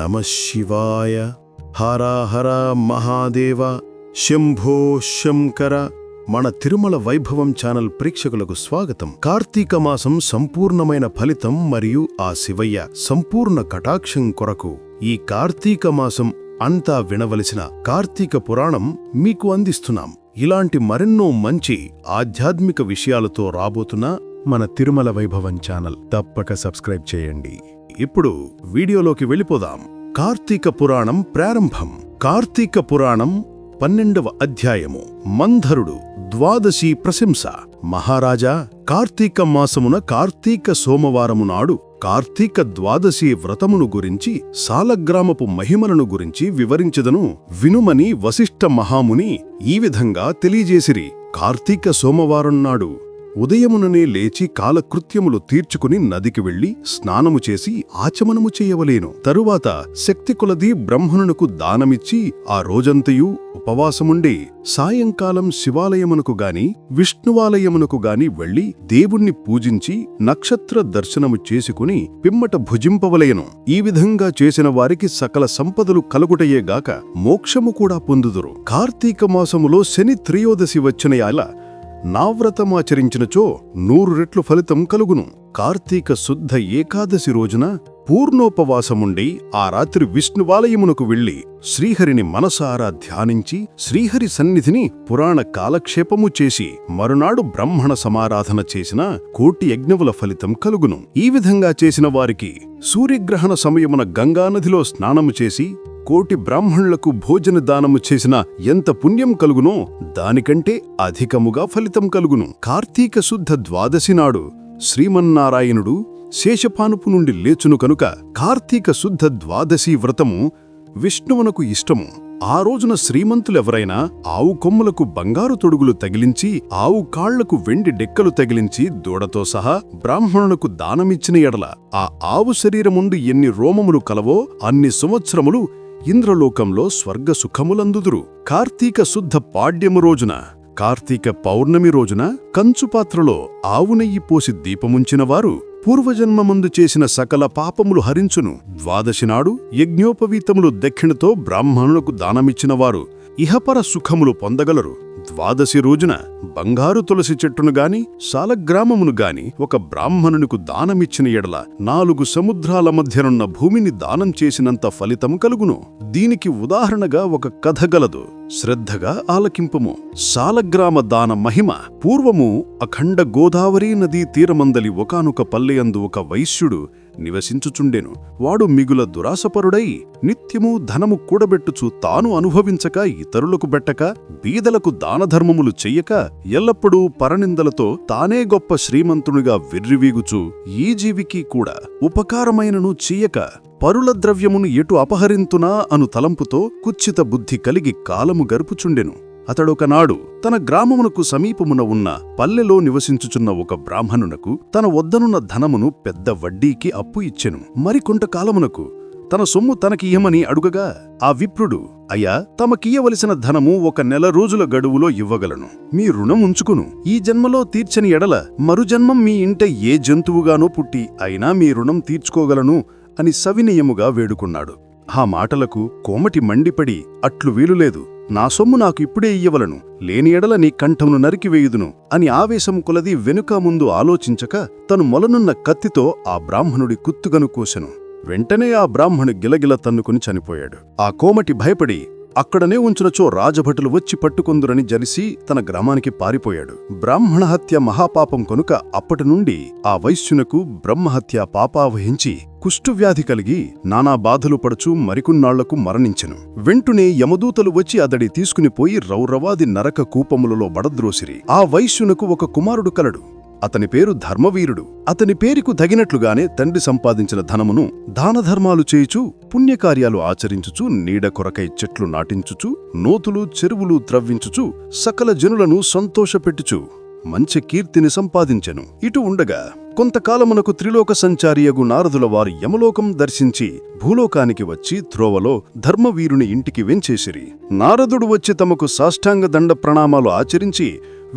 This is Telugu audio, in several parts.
నమః శివాయ. హర హర మహాదేవ, శంభో శంకర. మన తిరుమల వైభవం ఛానల్ ప్రేక్షకులకు స్వాగతం. కార్తీక మాసం సంపూర్ణమైన ఫలితం మరియు ఆ శివయ్య సంపూర్ణ కటాక్షం కొరకు ఈ కార్తీక మాసం అంతా వినవలసిన కార్తీక పురాణం మీకు అందిస్తున్నాం. ఇలాంటి మరెన్నో మంచి ఆధ్యాత్మిక విషయాలతో రాబోతున్న మన తిరుమల వైభవం ఛానల్ తప్పక సబ్స్క్రైబ్ చేయండి. ఇప్పుడు వీడియోలోకి వెళ్ళిపోదాం. కార్తీక పురాణం ప్రారంభం. కార్తీక పురాణం 12వ అధ్యాయము. మంధరుడు ద్వాదశి ప్రశంస. మహారాజా, కార్తీక మాసమున కార్తీక సోమవారము నాడు కార్తీక ద్వాదశి వ్రతమును గురించి సాలగ్రామపు మహిమలను గురించి వివరించెదను వినుమని వశిష్ఠ మహాముని ఈ విధంగా తెలియజేసిరి. కార్తీక సోమవారం నాడు ఉదయముననే లేచి కాలకృత్యములు తీర్చుకుని నదికి వెళ్లి స్నానము చేసి ఆచమనము చేయవలేను. తరువాత శక్తి కొలది బ్రహ్మణునకు దానమిచ్చి ఆ రోజంతయు ఉపవాసముండి సాయంకాలం శివాలయమునకు గాని విష్ణువాలయమునకు గాని వెళ్లి దేవుణ్ణి పూజించి నక్షత్ర దర్శనము చేసుకుని పిమ్మట భుజింపవలయను. ఈ విధంగా చేసిన వారికి సకల సంపదలు కలుగుటయేగాక మోక్షము కూడా పొందుదురు. కార్తీక మాసములో శని త్రయోదశి వచ్చినయాల నావ్రతమాచరించినచో 100 రెట్లు ఫలితం కలుగును. కార్తీక శుద్ధ ఏకాదశి రోజున పూర్ణోపవాసముండి ఆ రాత్రి విష్ణువాలయమునకు వెళ్లి శ్రీహరిని మనసారా ధ్యానించి శ్రీహరి సన్నిధిని పురాణ కాలక్షేపము చేసి మరునాడు బ్రాహ్మణ సమారాధన చేసిన 1,000,000 యజ్ఞముల ఫలితం కలుగును. ఈ విధంగా చేసిన వారికి సూర్యగ్రహణ సమయమున గంగానదిలో స్నానము చేసి 1,000,000 బ్రాహ్మణులకు భోజన దానము చేసిన ఎంత పుణ్యం కలుగునో దానికంటే అధికముగా ఫలితం కలుగును. కార్తీక శుద్ధ ద్వాదశి నాడు శ్రీమన్నారాయణుడు శేషపానుపు నుండి లేచును కనుక కార్తీక శుద్ధ ద్వాదశి వ్రతము విష్ణువునకు ఇష్టము. ఆ రోజున శ్రీమంతులెవరైనా ఆవు కొమ్ములకు బంగారు తొడుగులు తగిలించి ఆవు కాళ్లకు వెండి డెక్కలు తగిలించి దూడతో సహా బ్రాహ్మణునకు దానమిచ్చిన ఎడల ఆ ఆవు శరీరముందు ఎన్ని రోమములు కలవో అన్ని సంవత్సరములు ఇంద్రలోకంలో స్వర్గ సుఖములందుదురు. కార్తీక శుద్ధ పాడ్యము రోజున కార్తీక పౌర్ణమి రోజున కంచుపాత్రలో ఆవు నెయ్యి పోసి దీపముంచిన వారు పూర్వజన్మమందు చేసిన సకల పాపములు హరించును. ద్వాదశి నాడు యజ్ఞోపవీతములు దక్షిణతో బ్రాహ్మణులకు దానమిచ్చినవారు ఇహపర సుఖములు పొందగలరు. ద్వాదశి రోజున బంగారు తులసి చెట్టును గాని సాలగ్రామమును గాని ఒక బ్రాహ్మణునికు దానమిచ్చిన ఎడల 4 సముద్రాల మధ్యనున్న భూమిని దానం చేసినంత ఫలితం కలుగును. దీనికి ఉదాహరణగా ఒక కథ గలదు, శ్రద్ధగా ఆలకింపుము. సాలగ్రామ దాన మహిమ. పూర్వము అఖండ గోదావరీ నదీ తీరమందలి ఒకానొక పల్లెయందు ఒక వైశ్యుడు నివసించుచుండెను. వాడు మిగుల దురాసపరుడై నిత్యము ధనము కూడబెట్టుచు తాను అనుభవించక ఇతరులకు బెట్టక బీదలకు దానధర్మములు చెయ్యక ఎల్లప్పుడూ పరనిందలతో తానే గొప్ప శ్రీమంతునిగా విర్రివీగుచు ఈ జీవికి కూడా ఉపకారమైనను చెయ్యక పరుల ద్రవ్యమును ఎటు అపహరింతునా అను తలంపుతో కుచ్చిత బుద్ధి కలిగి కాలము గరుపుచుండెను. అతడొకనాడు తన గ్రామమునకు సమీపమున ఉన్న పల్లెలో నివసించుచున్న ఒక బ్రాహ్మణునకు తన వద్దనున్న ధనమును పెద్ద వడ్డీకి అప్పు ఇచ్చెను. మరికొంటకాలమునకు తన సొమ్ము తనకి ఇయ్యమని అడుగగా ఆ విప్రుడు, అయ్యా, తమకియ్యవలసిన ధనము 1 నెల రోజుల గడువులో ఇవ్వగలను. మీ రుణం ఉంచుకును. ఈ జన్మలో తీర్చని ఎడల మరుజన్మం మీ ఇంట ఏ జంతువుగానో పుట్టి అయినా మీ రుణం తీర్చుకోగలను అని సవినయముగా వేడుకున్నాడు. ఆ మాటలకు కోమటి మండిపడి, అట్లు వీలులేదు, నా సొమ్ము నాకు ఇప్పుడే ఇయ్యవలను, లేని ఎడల నీ కంఠమును నరికివేయుదును అని ఆవేశం కొలది వెనుక ముందు ఆలోచించక తను మొలనున్న కత్తితో ఆ బ్రాహ్మణుడి కుత్తుగను కోసెను. వెంటనే ఆ బ్రాహ్మణు గిలగిల తన్నుకుని చనిపోయాడు. ఆ కోమటి భయపడి అక్కడనే ఉంచునచో రాజభటులు వచ్చి పట్టుకొందురని జలిసి తన గ్రామానికి పారిపోయాడు. బ్రాహ్మణహత్య మహాపాపం కనుక అప్పటి నుండి ఆ వైశ్యునకు బ్రహ్మహత్య పాపావహించి కుష్ఠువ్యాధి కలిగి నానా బాధలు పడుచు మరికొన్నాళ్లకు మరణించెను. వెంటనే యమదూతలు వచ్చి అతడి తీసుకునిపోయి రౌరవాది నరక కూపములలో బడద్రోసిరి. ఆ వైశ్యునకు ఒక కుమారుడు కలడు. అతని పేరు ధర్మవీరుడు. అతని పేరుకు తగినట్లుగానే తండ్రి సంపాదించిన ధనమును దానధర్మాలు చేయుచు పుణ్యకార్యాలు ఆచరించుచు నీడ కొరకై చెట్లు నాటించుచు నూతులు చెరువులు త్రవ్వించుచు సకల జనులను సంతోషపెట్టుచు మంచి కీర్తిని సంపాదించెను. ఇటు ఉండగా కొంతకాలమునకు త్రిలోక సంచారియగు నారదుల వారు యమలోకం దర్శించి భూలోకానికి వచ్చి త్రోవలో ధర్మవీరుని ఇంటికి వెంచేసిరి. నారదుడు వచ్చి తమకు సాష్టాంగ దండ ప్రణామాలు ఆచరించి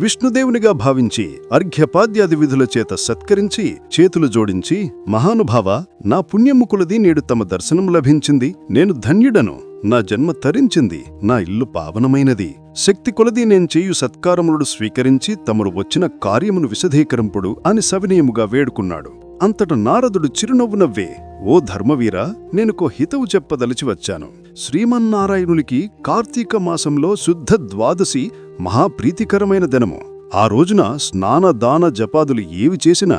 విష్ణుదేవునిగా భావించి అర్ఘ్యపాద్యాది విధుల చేత సత్కరించి చేతులు జోడించి, మహానుభావ, నా పుణ్యము కొలది నేడు తమ దర్శనం లభించింది. నేను ధన్యుడను. నా జన్మ తరించింది. నా ఇల్లు పావనమైనది. శక్తి కొలది నేను చేయు సత్కారములను స్వీకరించి తమరు వచ్చిన కార్యమును విశదీకరింపుడు అని సవినయముగా వేడుకున్నాడు. అంతట నారదుడు చిరునవ్వు నవ్వే, ఓ ధర్మవీరా, నేనుకో హితవు చెప్పదలిచి వచ్చాను. శ్రీమన్నారాయణునికి కార్తీక మాసంలో శుద్ధ ద్వాదశి మహాప్రీతికరమైన దినము. ఆ రోజున స్నాన దాన జపాదులు ఏవి చేసినా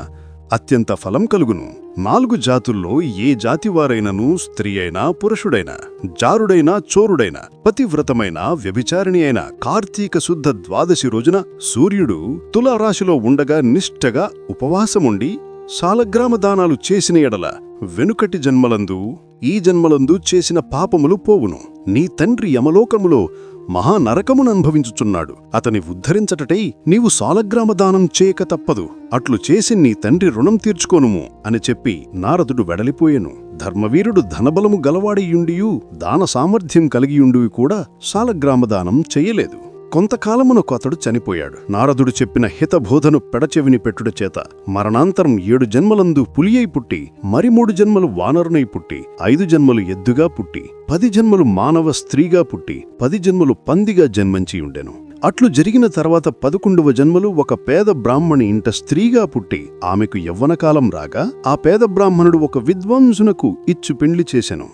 అత్యంత ఫలం కలుగును. 4 జాతుల్లో ఏ జాతివారైనను, స్త్రీ అయినా పురుషుడైనా, జారుడైనా చోరుడైనా, పతివ్రతమైన వ్యభిచారిణి అయినా కార్తీక శుద్ధ ద్వాదశి రోజున సూర్యుడు తులారాశిలో ఉండగా నిష్ఠగా ఉపవాసముండి సాలగ్రామ దానాలు చేసిన ఎడల వెనుకటి జన్మలందు ఈ జన్మలందు చేసిన పాపములు పోవును. నీ తండ్రి యమలోకములో మహానరకముననుభవించుచున్నాడు. అతని ఉద్ధరించటటై నీవు సాలగ్రామ దానం చేయక తప్పదు. అట్లు చేసి నీ తండ్రి రుణం తీర్చుకోనుము అని చెప్పి నారదుడు వెడలిపోయెను. ధర్మవీరుడు ధనబలము గలవాడియుండియూ దాన సామర్థ్యం కలిగియుండియూ కూడా సాలగ్రామదానం చెయ్యలేదు. కొంతకాలమునకు అతడు చనిపోయాడు. నారదుడు చెప్పిన హితబోధను పెడచెవిని పెట్టుట చేత మరణాంతరం 7 జన్మలందు పులియై పుట్టి, మరి 3 జన్మలు వానరునై పుట్టి, 5 జన్మలు ఎద్దుగా పుట్టి, 10 జన్మలు మానవ స్త్రీగా పుట్టి, 10 జన్మలు పందిగా జన్మంచియుండెను. అట్లు జరిగిన తర్వాత 11వ జన్మలు ఒక పేద బ్రాహ్మణి ఇంట స్త్రీగా పుట్టి, ఆమెకు యవ్వనకాలం రాగా ఆ పేద బ్రాహ్మణుడు ఒక విద్వాంసునకు ఇచ్చు పెండ్లి చేసెను.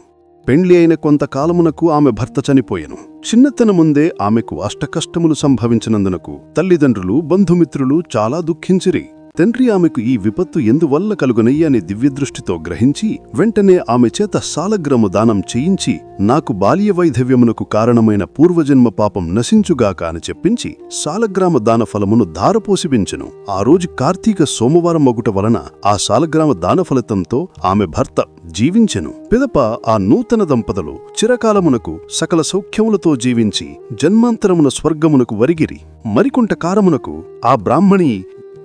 పెండ్లి అయిన కొంతకాలమునకు ఆమె భర్త చనిపోయెను. చిన్నతనముందే ఆమెకు అష్టకష్టములు సంభవించినందునకు తల్లిదండ్రులు, బంధుమిత్రులు చాలా దుఃఖించిరి. తండ్రి ఆమెకు ఈ విపత్తు ఎందువల్ల కలుగునయ్యని దివ్యదృష్టితో గ్రహించి వెంటనే ఆమె చేత సాలగ్రామ దానం చేయించి, నాకు బాల్య వైధవ్యమునకు కారణమైన పూర్వజన్మ పాపం నశించుగాక అని చెప్పించి సాలగ్రామ దాన ఫలమును ధారపోసిపించెను. ఆ రోజు కార్తీక సోమవారం మగుట వలన ఆ సాలగ్రామ దాన ఫలితంతో ఆమె భర్త జీవించెను. పిదప ఆ నూతన దంపతులు చిరకాలమునకు సకల సౌఖ్యములతో జీవించి జన్మాంతరమున స్వర్గమునకు వరిగిరి. మరికొంట కాలమునకు ఆ బ్రాహ్మణి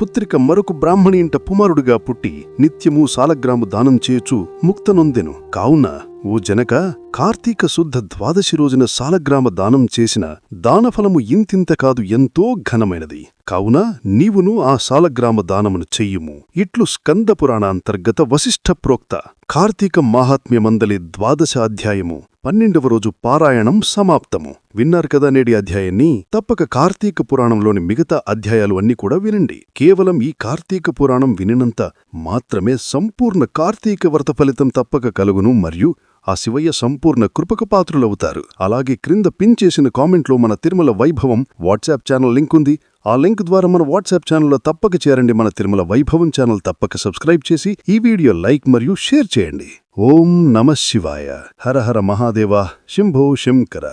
పుత్రిక మరొక బ్రాహ్మణి ఇంట కుమారుడుగా పుట్టి నిత్యము సాలగ్రాము దానం చేయుచు ముక్తనొందెను. కావున ఓ జనక, కార్తీక శుద్ధ ద్వాదశి రోజున సాలగ్రామ దానం చేసిన దానఫలము ఇంతింత కాదు, ఎంతో ఘనమైనది. కావున నీవును ఆ సాలగ్రామ దానమును చెయ్యుము. ఇట్లు స్కంద పురాణ అంతర్గత వశిష్ఠ ప్రోక్త కార్తీక మాహాత్మ్యమందలి 12వ అధ్యాయము 12వ రోజు పారాయణం సమాప్తము. విన్నారు కదా నేటి అధ్యాయాన్ని? తప్పక కార్తీక పురాణంలోని మిగతా అధ్యాయాలు అన్నీ కూడా వినండి. కేవలం ఈ కార్తీక పురాణం వినినంత మాత్రమే సంపూర్ణ కార్తీక వ్రత ఫలితం తప్పక కలుగును. మరియు ఆ శివయ్య సంపూర్ణ కృపకు పాత్రులవుతారు. అలాగే క్రింద పిన్ చేసిన కామెంట్లో మన తిరుమల వైభవం వాట్సాప్ ఛానల్ లింక్ ఉంది. ఆ లింక్ ద్వారా మన వాట్సాప్ ఛానల్లో తప్పక చేరండి. మన తిరుమల వైభవం ఛానల్ తప్పక సబ్స్క్రైబ్ చేసి ఈ వీడియో లైక్ మరియు షేర్ చేయండి. ఓం నమః శివాయ. హర హర మహాదేవ. శంభో శంకర.